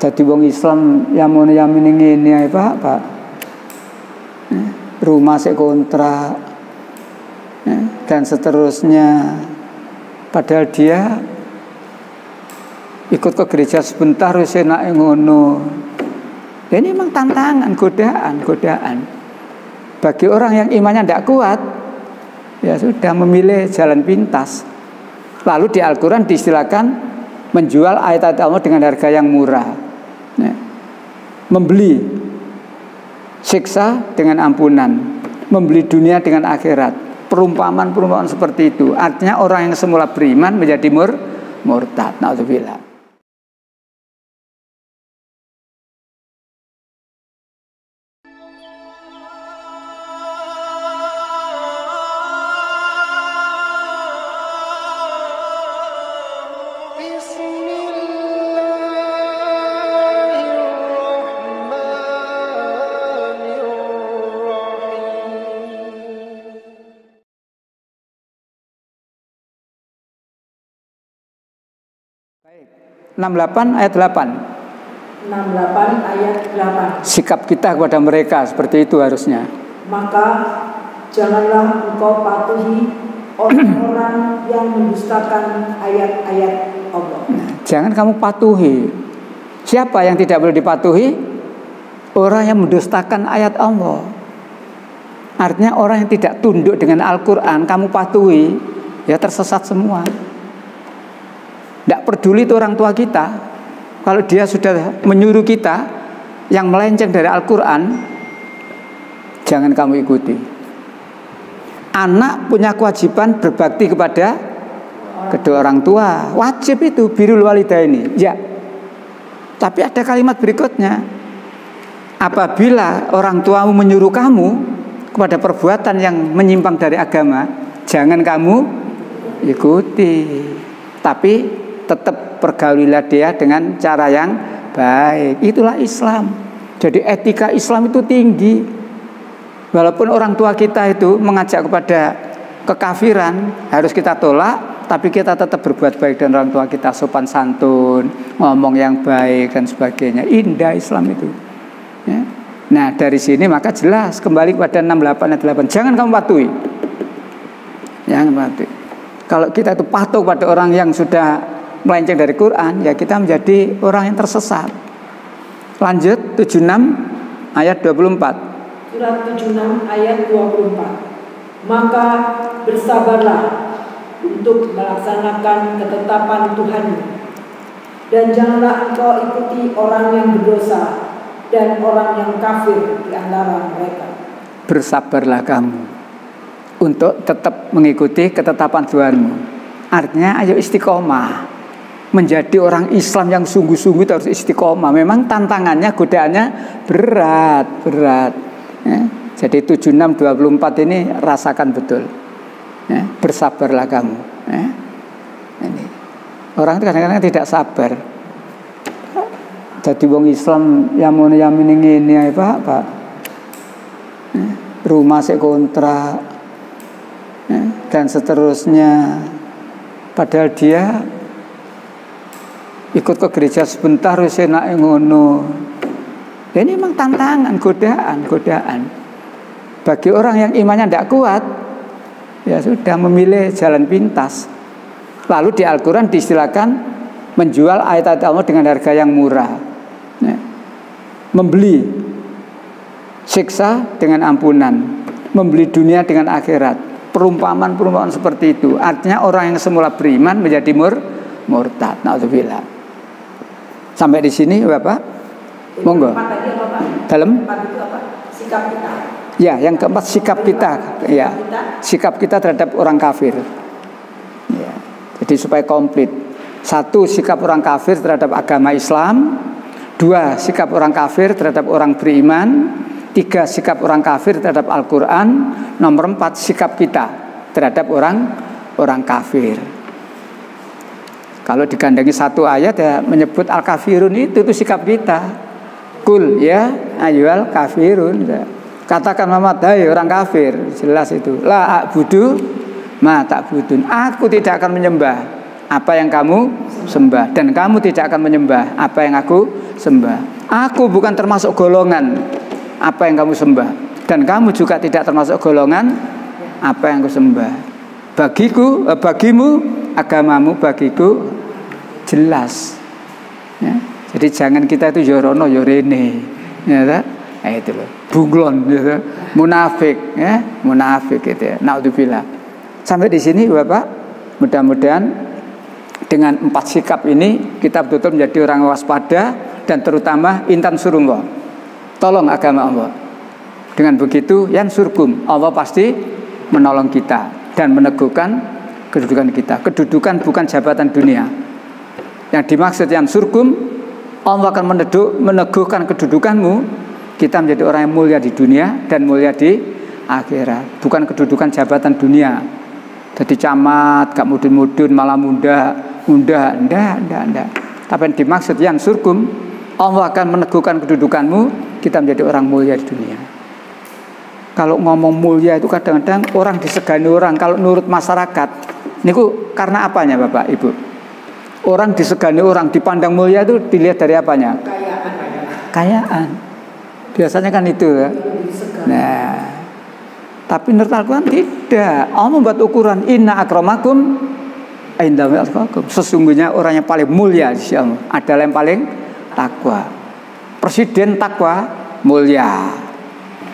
Dadi wong Islam yamin ngene ae Pak. Rumah sik kontrak dan seterusnya. Padahal dia ikut ke gereja sebentar wis enake ngono. Ini memang tantangan, godaan. Bagi orang yang imannya tidak kuat, ya sudah memilih jalan pintas. Lalu di Al-Quran diistilahkan menjual ayat-ayat Allah dengan harga yang murah, ya. Membeli siksa dengan ampunan, membeli dunia dengan akhirat. Perumpamaan seperti itu. Artinya orang yang semula beriman menjadi murtad. Na'udzubillah. Baik. 68 ayat 8. 68 ayat 8. Sikap kita kepada mereka seperti itu harusnya. Maka janganlah engkau patuhi orang-orang yang mendustakan ayat-ayat Allah. Jangan kamu patuhi. Siapa yang tidak boleh dipatuhi? Orang yang mendustakan ayat Allah. Artinya orang yang tidak tunduk dengan Al-Quran, kamu patuhi, ya tersesat semua. Tidak peduli itu orang tua kita. Kalau dia sudah menyuruh kita yang melenceng dari Al-Quran, jangan kamu ikuti. Anak punya kewajiban berbakti kepada kedua orang tua. Wajib itu, birrul walidaini. Ya. Tapi ada kalimat berikutnya. Apabila orang tuamu menyuruh kamu kepada perbuatan yang menyimpang dari agama, jangan kamu ikuti. Tapi tetap pergaulilah dia dengan cara yang baik. Itulah Islam. Jadi etika Islam itu tinggi. Walaupun orang tua kita itu mengajak kepada kekafiran, harus kita tolak, tapi kita tetap berbuat baik dan orang tua kita, sopan santun, ngomong yang baik dan sebagainya. Indah Islam itu, ya. Nah dari sini maka jelas kembali kepada 68 ayat 8. Jangan kamu patuhi. Jangan patuhi. Kalau kita itu patuh pada orang yang sudah melenceng dari Quran, ya kita menjadi orang yang tersesat. Lanjut 76 ayat 24. Surat 76 ayat 24. Maka bersabarlah untuk melaksanakan ketetapan Tuhanmu, dan janganlah engkau ikuti orang yang berdosa dan orang yang kafir di antara mereka. Bersabarlah kamu untuk tetap mengikuti ketetapan Tuhanmu. Artinya ayo istiqomah. Menjadi orang Islam yang sungguh-sungguh harus istiqomah. Memang tantangannya, godaannya berat. Ya. Jadi 76-24 ini rasakan betul. Ya. Bersabarlah kamu. Ya. Ini. Orang kadang-kadang tidak sabar. Jadi wong Islam yamin ngene ae Pak. Ya. Rumah sik kontrak, ya. Dan seterusnya. Padahal dia ikut ke gereja sebentar wis enake ngono. Ini memang tantangan, godaan. Bagi orang yang imannya tidak kuat, ya sudah memilih jalan pintas. Lalu di Al-Quran diistilahkan menjual ayat-ayat Allah dengan harga yang murah, ya. Membeli siksa dengan ampunan, membeli dunia dengan akhirat. Perumpamaan seperti itu. Artinya orang yang semula beriman menjadi murtad. Na'udzubillah. Sampai di sini Bapak, monggo. Dalam sikap kita. Ya, yang keempat sikap kita. Ya, sikap kita terhadap orang kafir. Ya, jadi supaya komplit. 1, sikap orang kafir terhadap agama Islam. 2, sikap orang kafir terhadap orang beriman. 3, sikap orang kafir terhadap Al-Quran. Nomor 4, sikap kita terhadap orang kafir. Kalau digandengi 1 ayat ya menyebut al-kafirun itu sikap kita. Kul ya ayyuhal kafirun. Katakan Muhammad, hai orang kafir. Jelas itu. La a'budu ma ta'budun. Aku tidak akan menyembah apa yang kamu sembah, dan kamu tidak akan menyembah apa yang aku sembah. Aku bukan termasuk golongan apa yang kamu sembah, dan kamu juga tidak termasuk golongan apa yang aku sembah. Bagimu agamamu, bagiku jelas. Ya. Jadi jangan kita itu yorono yorene, ya tak? Itu loh, bunglon, gitu. Munafik, ya, munafik gitu ya. Naudzubillah. Sampai di sini Bapak, mudah-mudahan dengan 4 sikap ini kita betul-betul menjadi orang waspada dan terutama intan surullah. Tolong agama Allah. Dengan begitu yansurkum, Allah pasti menolong kita dan meneguhkan kedudukan kita. Kedudukan bukan jabatan dunia. Yang dimaksud yansurkum, Allah akan meneguhkan kedudukanmu. Kita menjadi orang yang mulia di dunia dan mulia di akhirat. Bukan kedudukan jabatan dunia. Jadi camat, gak mudun-mudun, malah muda, enggak. Tapi yang dimaksud yansurkum, Allah akan meneguhkan kedudukanmu. Kita menjadi orang mulia di dunia. Kalau ngomong mulia itu kadang-kadang orang disegani orang. Kalau menurut masyarakat, ini karena apanya Bapak Ibu? Orang disegani orang, dipandang mulia itu dilihat dari apanya? Kekayaan. Biasanya kan itu ya. Nah, tapi menurut Al-Quran tidak. Allah membuat ukuran inna akramakum indallahi atqakum. Sesungguhnya orang yang paling mulia di sisi Allah adalah yang paling takwa. Presiden takwa mulia.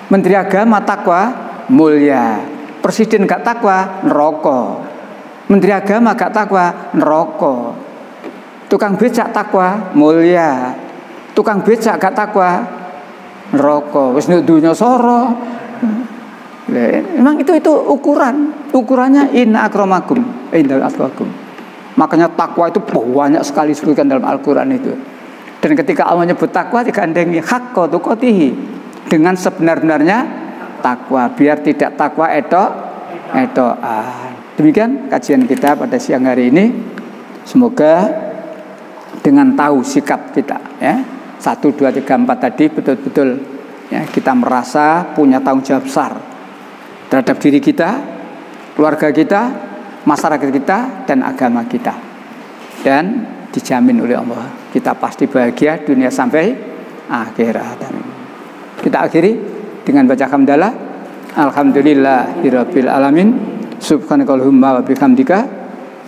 Menteri agama takwa mulia. Presiden gak takwa neraka. Menteri agama gak takwa neraka. Tukang becak takwa mulia. Tukang becak gak takwa neraka. Wis nek dunya soro. Memang itu ukurannya inna akramakum indallahi atqakum. Makanya takwa itu banyak sekali disebutkan dalam Al-Qur'an itu. Dan ketika Allah menyebut takwa digandengi haqqa tuqatihi, dengan sebenar-benarnya takwa, biar tidak takwa etoan. Demikian kajian kita pada siang hari ini. Semoga dengan tahu sikap kita ya, 1, 2, 3, 4 tadi betul-betul ya, kita merasa punya tanggung jawab besar terhadap diri kita, keluarga kita, masyarakat kita, dan agama kita. Dan dijamin oleh Allah kita pasti bahagia dunia sampai akhirat. Kita akhiri dengan baca hamdalah. Alhamdulillahirabbil alamin. Subhanakallahumma wa bihamdika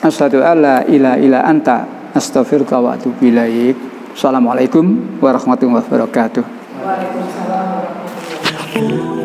asyhadu an la ilaha illa anta astaghfiruka wa atubu ilaik. Assalamualaikum warahmatullahi wabarakatuh. Waalaikumsalam warahmatullahi wabarakatuh.